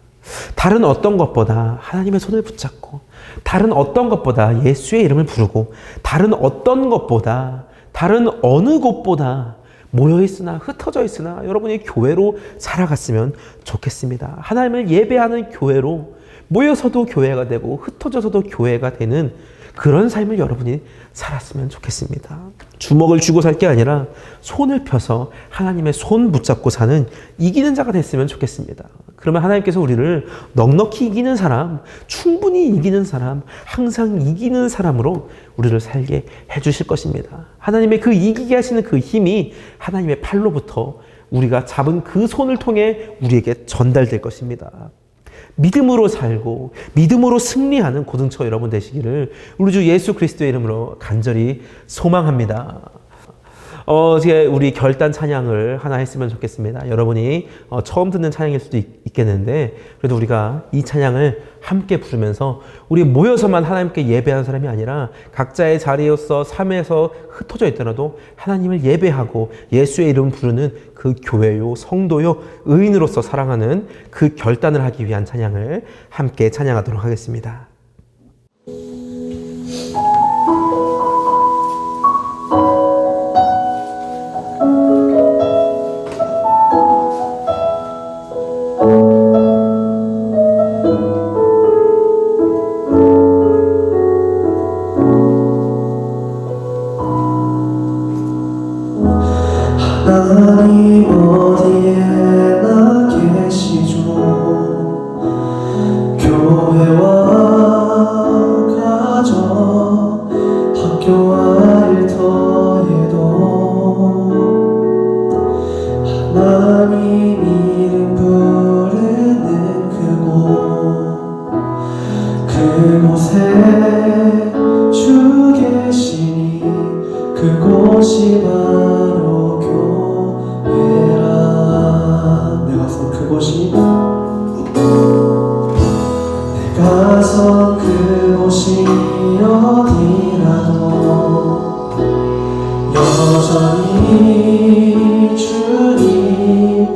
다른 어떤 것보다 하나님의 손을 붙잡고, 다른 어떤 것보다 예수의 이름을 부르고, 다른 어떤 것보다, 다른 어느 곳보다 모여있으나 흩어져 있으나 여러분이 교회로 살아갔으면 좋겠습니다. 하나님을 예배하는 교회로, 모여서도 교회가 되고 흩어져서도 교회가 되는 그런 삶을 여러분이 살았으면 좋겠습니다. 주먹을 쥐고 살 게 아니라 손을 펴서 하나님의 손 붙잡고 사는 이기는 자가 됐으면 좋겠습니다. 그러면 하나님께서 우리를 넉넉히 이기는 사람, 충분히 이기는 사람, 항상 이기는 사람으로 우리를 살게 해주실 것입니다. 하나님의 그 이기게 하시는 그 힘이 하나님의 팔로부터 우리가 잡은 그 손을 통해 우리에게 전달될 것입니다. 믿음으로 살고 믿음으로 승리하는 고등처 여러분 되시기를 우리 주 예수 그리스도의 이름으로 간절히 소망합니다. 이제 우리 결단 찬양을 하나 했으면 좋겠습니다. 여러분이 처음 듣는 찬양일 수도 있겠는데 그래도 우리가 이 찬양을 함께 부르면서 우리 모여서만 하나님께 예배하는 사람이 아니라 각자의 자리에서 삶에서 흩어져 있더라도 하나님을 예배하고 예수의 이름 부르는 그 교회요, 성도요, 의인으로서 사랑하는 그 결단을 하기 위한 찬양을 함께 찬양하도록 하겠습니다. 하나님 어디에나 계시죠. 교회와 가정, 학교와 일터에도 하나님 이름 부르는 그곳에 주 계시니 그곳이 바로 교회라. 내가 선 그곳이 어디라도 여전히 주님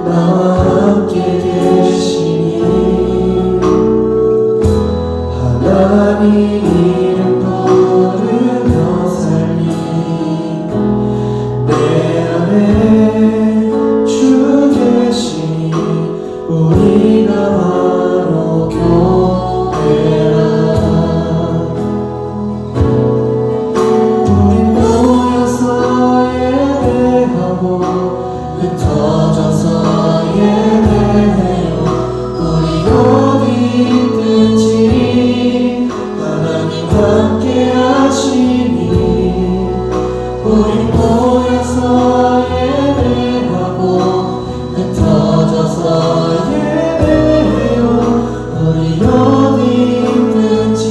나와 함께 계시니 하나님 이름 부르며 살리 내 안에 주 계시니 우리가 바로 교회라. 우리 모여서 예배하고 흩어져서 예배해요. 우리 어디 있든지 하나님 함께 하시니 우리 모여서 예배하고 흩어져서 예배해요. 우리 어디 있든지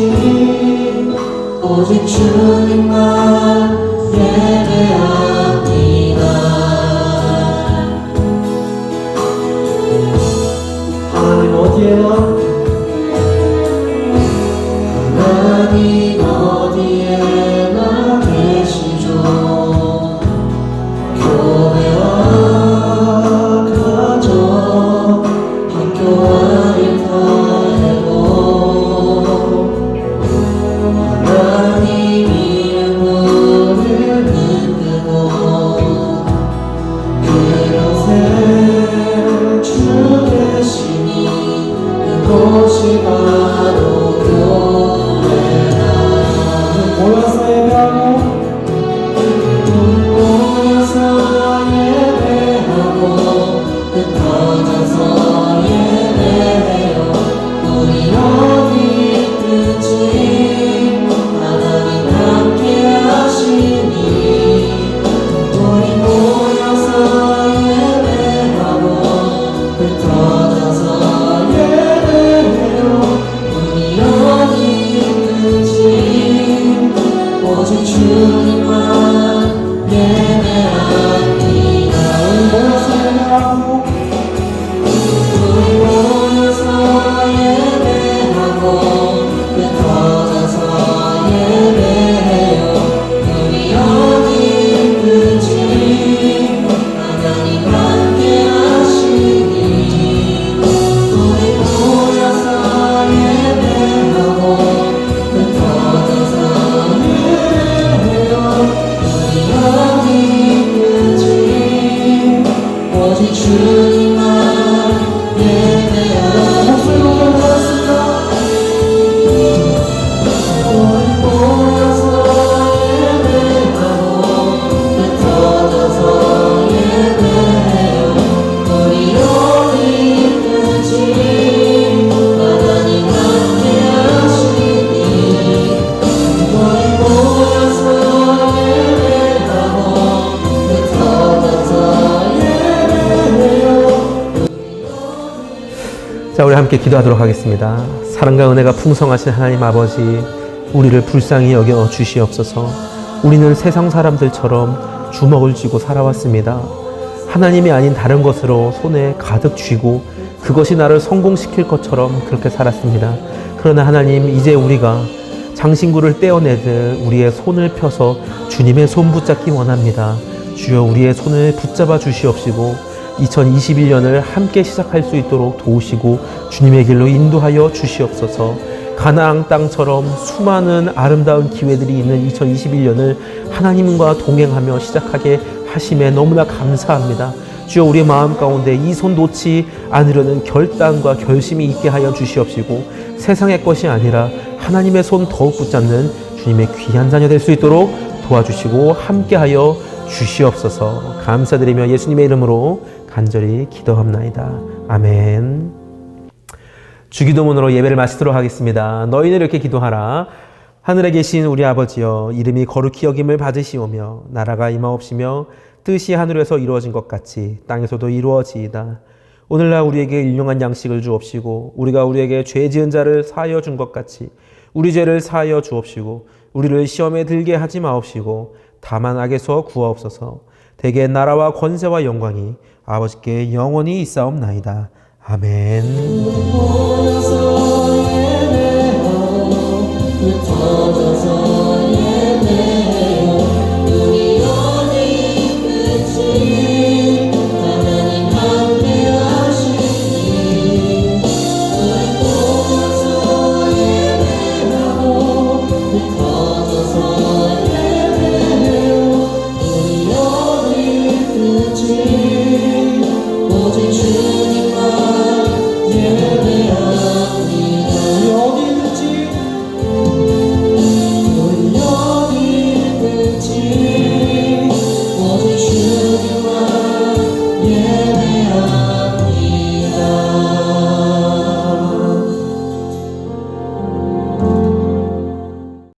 오직 주님만 예배합니다. 하나님 어디에나 하나님 어디에나 계시죠. 교회와 가정 학교와 일터에도 하나님 이름 부르는 그곳에 주 계시니 그곳이 바로 교회라. 모여서 예배하고 모여서 예배하고 흩어져서 예배해요. 우리 어디 있든지 하나님 함께 하시니 우리 모여서 예배하고 흩어져서 예배해요. 우리 어디 있든지 오직 주님만 예배합니다. 우리 모여서 예배하고 흩어져서 예배해요. 우리 어디 있든지 하나님 함께 하시니 우리 모여서 예배하고 흩어져서 예배해요. 자, 우리 함께 기도하도록 하겠습니다. 사랑과 은혜가 풍성하신 하나님 아버지, 우리를 불쌍히 여겨 주시옵소서. 우리는 세상 사람들처럼 주먹을 쥐고 살아왔습니다. 하나님이 아닌 다른 것으로 손에 가득 쥐고 그것이 나를 성공시킬 것처럼 그렇게 살았습니다. 그러나 하나님, 이제 우리가 장신구를 떼어내듯 우리의 손을 펴서 주님의 손 붙잡기 원합니다. 주여, 우리의 손을 붙잡아 주시옵시고 2021년을 함께 시작할 수 있도록 도우시고 주님의 길로 인도하여 주시옵소서. 가나안 땅처럼 수많은 아름다운 기회들이 있는 2021년을 하나님과 동행하며 시작하게 하심에 너무나 감사합니다. 주여, 우리의 마음 가운데 이 손 놓지 않으려는 결단과 결심이 있게 하여 주시옵시고 세상의 것이 아니라 하나님의 손 더욱 붙잡는 주님의 귀한 자녀 될 수 있도록 도와주시고 함께하여 주시옵소서. 감사드리며 예수님의 이름으로 간절히 기도합나이다. 아멘. 주기도문으로 예배를 마치도록 하겠습니다. 너희는 이렇게 기도하라. 하늘에 계신 우리 아버지여, 이름이 거룩히 여김을 받으시오며 나라가 임하옵시며 뜻이 하늘에서 이루어진 것 같이 땅에서도 이루어지이다. 오늘날 우리에게 일용한 양식을 주옵시고 우리가 우리에게 죄 지은 자를 사하여 준 것 같이 우리 죄를 사하여 주옵시고 우리를 시험에 들게 하지 마옵시고 다만 악에서 구하옵소서. 대개 나라와 권세와 영광이 아버지께 영원히 있사옵나이다. 아멘.